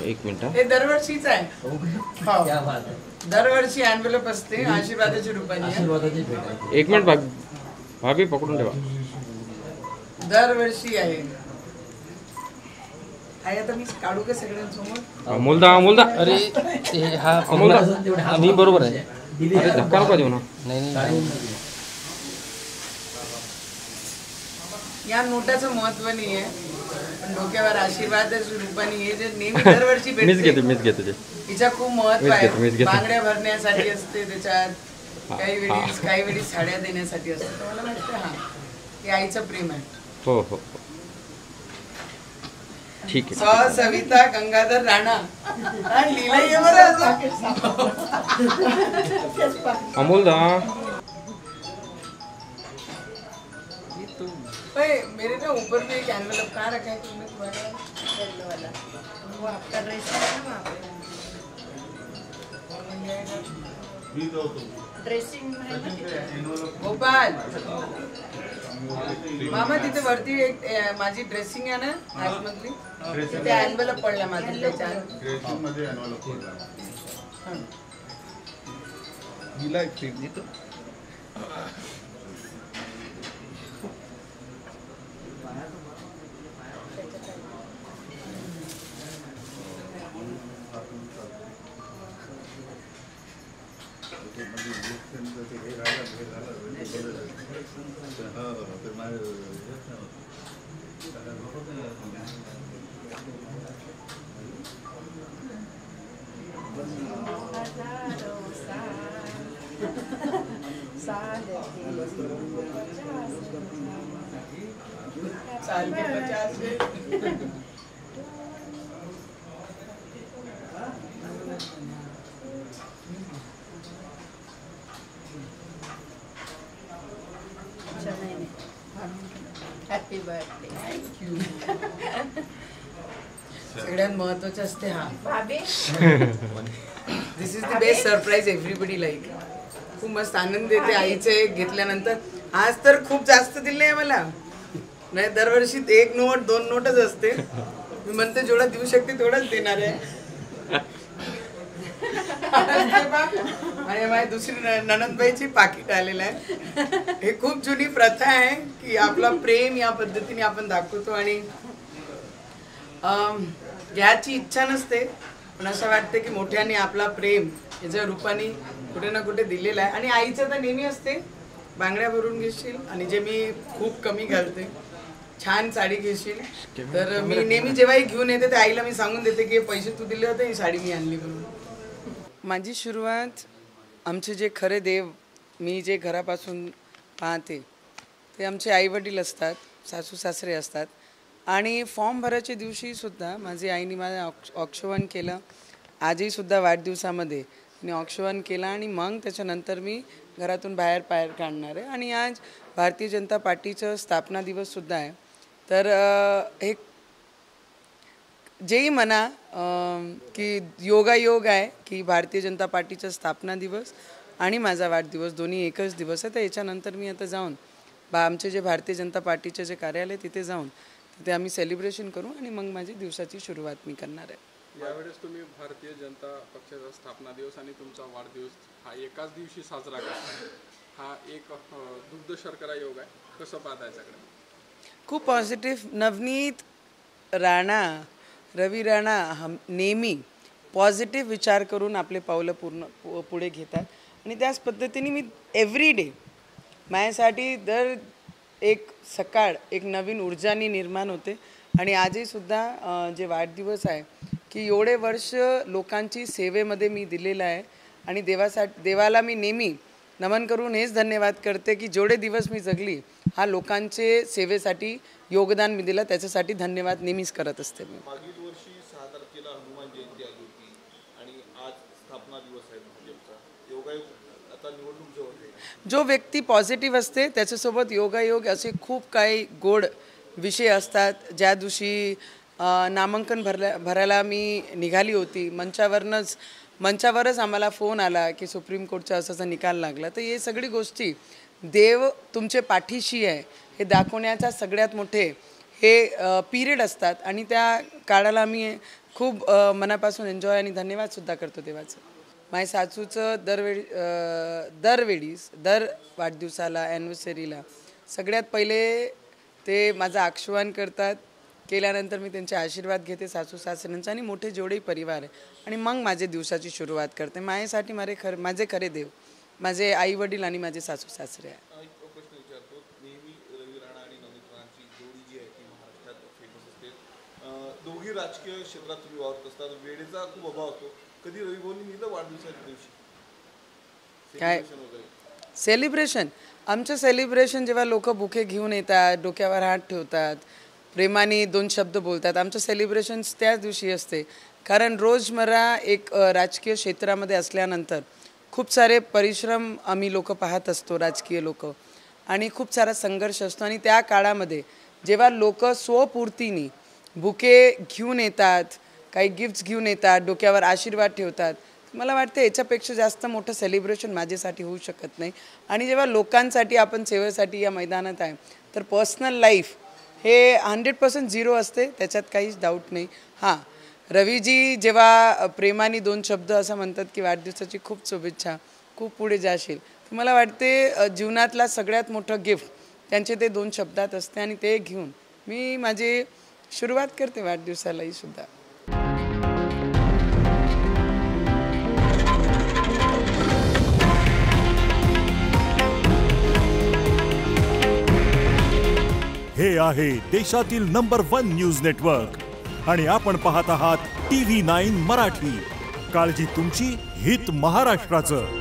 एक मिनिट, हे दरवर्षीच आहे. दरवर्षी एन्व्हलप असते आशीर्वादाची रूपाने. एक मिनिट भाभी पकडून ठेवा. दरवर्षी आहे. आता मी काढू का सगळ्यांसमोर? अमोलदा अरे हा अमोलदा मी बरोबर आहे. अरे धक्का नको देऊ ना. नाही या नोटाचं महत्व नाही आहे, पण डोक्यावर आशीर्वादाच्या रूपाने हे जे नेहमी दरवर्षी भेटते, मीच घेते ते. तिच्या खूप महत्व आहे. बांगड्या भरण्यासाठी असते त्याच्यात, काही वेळी साड्या देण्यासाठी असते. मला वाटतं हा हे आईचं प्रेम आहे. हो हो ठीक आहे. सविता गंगाधर राणा लिहिलंय बरं. अमोलदा मेरे ना ऊपर में एक एनवेलप कहाँ रखा है तुमने? तुम्हारा येलो वाला वो आपका ड्रेस है ना वहाँ पे ड्रेसिंग है ना तिथे. गोपाल मामा तिथे वरती एक माझी ड्रेसिंग आहे ना आतमधली, तिथे एनवेलप पडला माझा. त्याच्यात ड्रेसिंग मध्ये एनवेलप पडला. हिला एक टीप देतो. साल के 50 हॅपी बर्थडे. थँक्यू. सगळ्यात महत्वाचं असते हा भाभी. This is the best surprise. Everybody like. खूप मस्त आनंद देते आईचे घेतल्यानंतर. आज तर खूप जास्त दिले आहे मला. नाही दरवर्षी एक नोट 2 नोटच असते. मी म्हणते जेवढा देऊ शकते तेवढाच देणार आहे. आणि माझी दुसरी ननंदबाईची पाकिट आलेलं आहे. हे खूप जुनी प्रथा आहे की आपला प्रेम या पद्धतीने आपण दाखवतो. आणि घ्यायची इच्छा नसते, पण असं वाटतं की मोठ्याने आपला प्रेम याच्या रूपाने कुठे ना कुठे दिलेला आहे. आणि आईचं तर नेहमी असते बांगड्या भरून घेशील, आणि जे मी खूप कमी घालते, छान साडी घेशील. तर मी नेहमी जेव्हाही घेऊन येते त्या आईला मी सांगून देते की पैसे तू दिले होते, ही साडी मी आणली म्हणून. माझी सुरुवात आमचे जे खरे देव मी जे घरापासून पाहते ते आमचे आईवडील असतात, सासू सासरे असतात. आणि फॉर्म भरायच्या दिवशीसुद्धा माझी आईने माझं औक्षवण केलं. आजहीसुद्धा वाढदिवसामध्ये तिने औक्षवण केलं. आणि मग त्याच्यानंतर मी घरातून बाहेर काढणार आहे. आणि आज भारतीय जनता पार्टीचं स्थापना दिवससुद्धा आहे. तर एक जेही म्हणा की योगायोग आहे की भारतीय जनता पार्टीचा स्थापना दिवस आणि माझा वाढदिवस दोन्ही एकच दिवस आहे. तर याच्यानंतर मी आता जाऊन आमचे जे भारतीय जनता पार्टीचे जे कार्यालय तिथे जाऊन तिथे आम्ही सेलिब्रेशन करू आणि मग माझी दिवसाची सुरुवात मी करणार आहे. यावेळेस तुम्ही भारतीय जनता पक्षाचा स्थापना दिवस आणि तुमचा वाढदिवस हा एकाच दिवशी साजरा करता, हा एक दुग्ध शर्करा योग आहे, कसं पाहता याच्याकडे? खूप पॉझिटिव्ह. नवनीत राणा, रवी राणा नेहमी पॉझिटिव्ह विचार करून आपले पावलं पुढे घेतात आणि त्याच पद्धतीने मी एव्हरी डे माझ्यासाठी दर एक सकाळ एक नवीन ऊर्जानी निर्माण होते. आणि आजही सुद्धा जे वाढदिवस आहे की एवढे वर्ष लोकांची सेवेमध्ये मी दिलेलं आहे आणि देवाला मी नेहमी नमन करून हेच धन्यवाद करते की जेवढे दिवस मी जगली हा लोकांचे सेवेसाठी योगदान मी दिलं, त्याच्यासाठी धन्यवाद नेहमीच करत असते मी. मागील वर्षी 6 तारखेला हनुमान जयंती आली होती आणि आज स्थापना दिवस आहे भाजपचा. योगायोग आता निवडणूक जवळ आहे. जो व्यक्ती पॉझिटिव्ह असते त्याच्यासोबत योगायोग असे खूप काही गोड विषय असतात. ज्या दिवशी नामांकन भरायला मी निघाली होती, मंचावरच आम्हाला फोन आला की सुप्रीम कोर्टचा असाचा निकाल लागला. तर हे सगळी गोष्टी देव तुमचे पाठीशी आहे हे दाखवण्याचा सगळ्यात मोठे हे पिरियड असतात आणि त्या काळाला मी खूप मनापासून एन्जॉय आणि धन्यवादसुद्धा करतो देवाचं. माझ्या सासूचं दर वाढदिवसाला ॲनिव्हर्सरीला सगळ्यात पहिले ते माझं आक्षेपण करतात, केल्यानंतर मी त्यांचे आशीर्वाद घेते सासू सासऱ्यांचा आणि मोठे जेवढेही परिवार आहे आणि मग माझे दिवसाची सुरुवात करते. माझ्यासाठी माझे खरे देव माझे आई वडील आणि माझे सासू सासरे आहे. एक प्रश्न विचारतो. नेहमी रवी राणा आणि नवनीत राणांची जोडी जी आहे ती महाराष्ट्रात फेमस असते. दोघी राजकीय क्षेत्रात तुम्ही वावरत असतात, वेळेचा खूप अभाव होतो. कधी रवी भाऊंनी नेलं वाढदिवसाच्या दिवशी काय सेलिब्रेशन? आमचं सेलिब्रेशन जेव्हा लोक बुके घेऊन येतात, डोक्यावर हात ठेवतात, प्रेमाने 2 शब्द बोलतात, आमचं सेलिब्रेशन त्याच दिवशी असते. कारण रोजमर्रा एक राजकीय क्षेत्रामध्ये असल्यानंतर खूप सारे परिश्रम आम्ही लोक पाहत असतो, राजकीय लोक, आणि खूप सारा संघर्ष असतो. आणि त्या काळामध्ये जेव्हा लोक स्वपूर्तीने बुके घेऊन येतात, काही गिफ्ट्स घेऊन येतात, डोक्यावर आशीर्वाद ठेवतात, मला वाटतं याच्यापेक्षा जास्त मोठं सेलिब्रेशन माझ्यासाठी होऊ शकत नाही. आणि जेव्हा लोकांसाठी आपण सेवेसाठी या मैदानात आहे तर पर्सनल लाईफ हे 100% झिरो असते, त्याच्यात काहीच डाऊट नाही. हां, रवीजी जेव्हा प्रेमाने 2 शब्द असं म्हणतात की वाढदिवसाची खूप शुभेच्छा, खूप पुढे जाशील, तर मला वाटते जीवनातला सगळ्यात मोठं गिफ्ट त्यांचे ते 2 शब्दात असते आणि ते घेऊन मी माझी सुरुवात करते वाढदिवसालाही सुद्धा. हे आहे देशातील नंबर 1 न्यूज नेटवर्क आणि आपण पाहत आहात TV9 मराठी. काळजी तुमची, हित महाराष्ट्राचं.